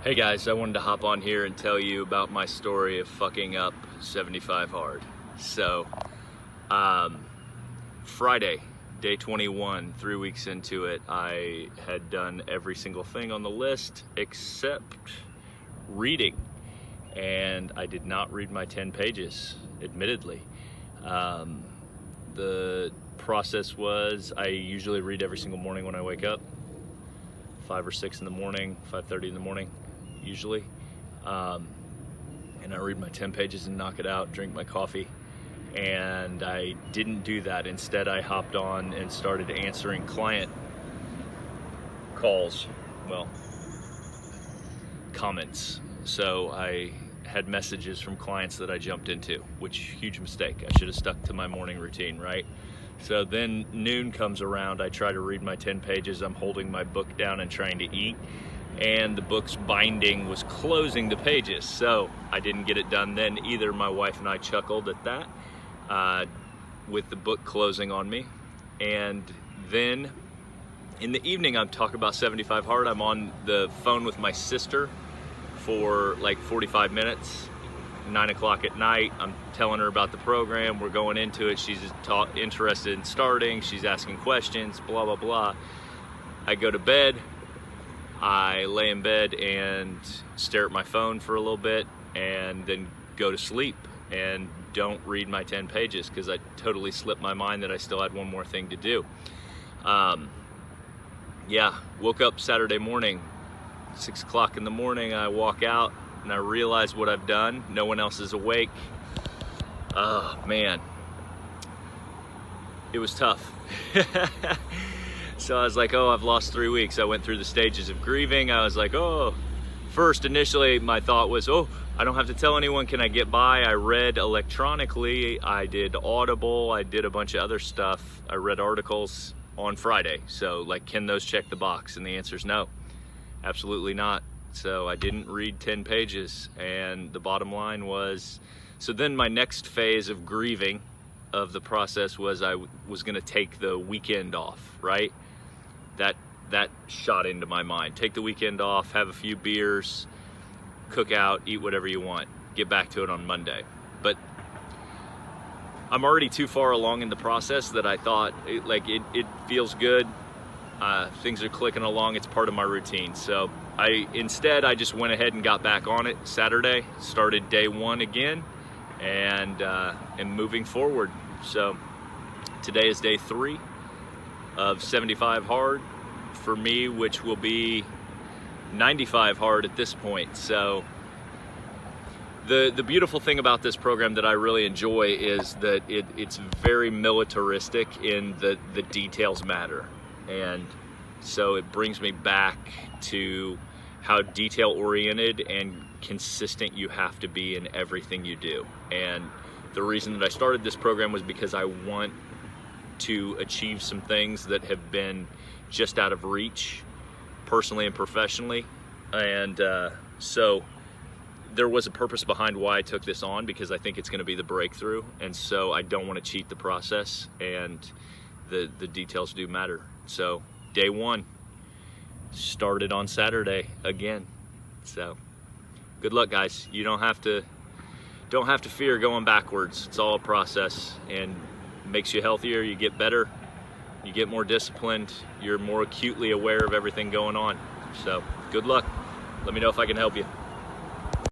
Hey guys, I wanted to hop on here and tell you about my story of fucking up 75 hard. So, Friday, day 21, 3 weeks into it, I had done every single thing on the list except reading. And I did not read my 10 pages, admittedly. The process was I usually read every single morning when I wake up, 5 or 6 in the morning, 5:30 in the morning. Usually, and I read my 10 pages and knock it out, drink my coffee, and I didn't do that. Instead, I hopped on and started answering client calls, comments. So I had messages from clients that I jumped into, which huge mistake. I should have stuck to my morning routine, right? So then noon comes around, I try to read my 10 pages, I'm holding my book down and trying to eat, and the book's binding was closing the pages, so I didn't get it done then either. My wife and I chuckled at that, with the book closing on me. And then in the evening, I'm talking about 75 hard. I'm on the phone with my sister for like 45 minutes, 9 o'clock at night. I'm telling her about the program, we're going into it, she's interested in starting, she's asking questions, blah, blah, blah. I go to bed, I lay in bed and stare at my phone for a little bit and then go to sleep and don't read my 10 pages because I totally slipped my mind that I still had one more thing to do. Woke up Saturday morning, 6 o'clock in the morning, I walk out and I realize what I've done. No one else is awake. Oh man, it was tough. So I was like, oh, I've lost 3 weeks. I went through the stages of grieving. I was like, first initially my thought was, I don't have to tell anyone, can I get by? I read electronically, I did Audible, I did a bunch of other stuff. I read articles on Friday. So like, can those check the box? And the answer is no, absolutely not. So I didn't read 10 pages. And the bottom line was, so then my next phase of grieving of the process was I was gonna take the weekend off, right? That shot into my mind. Take the weekend off, have a few beers, cook out, eat whatever you want, get back to it on Monday. But I'm already too far along in the process that I thought, it feels good. Things are clicking along, it's part of my routine. So instead I just went ahead and got back on it Saturday, started day 1 again, and moving forward. So today is day 3 of 75 hard for me, which will be 95 hard at this point. So the beautiful thing about this program that I really enjoy is that it's very militaristic in the details matter. And so it brings me back to how detail oriented and consistent you have to be in everything you do. And the reason that I started this program was because I want to achieve some things that have been just out of reach, personally and professionally. And so there was a purpose behind why I took this on, because I think it's going to be the breakthrough. And so I don't want to cheat the process, and the details do matter. So day 1 started on Saturday again. So good luck, guys. You don't have to fear going backwards. It's all a process, and makes you healthier, you get better, you get more disciplined, you're more acutely aware of everything going on. So good luck. Let me know if I can help you.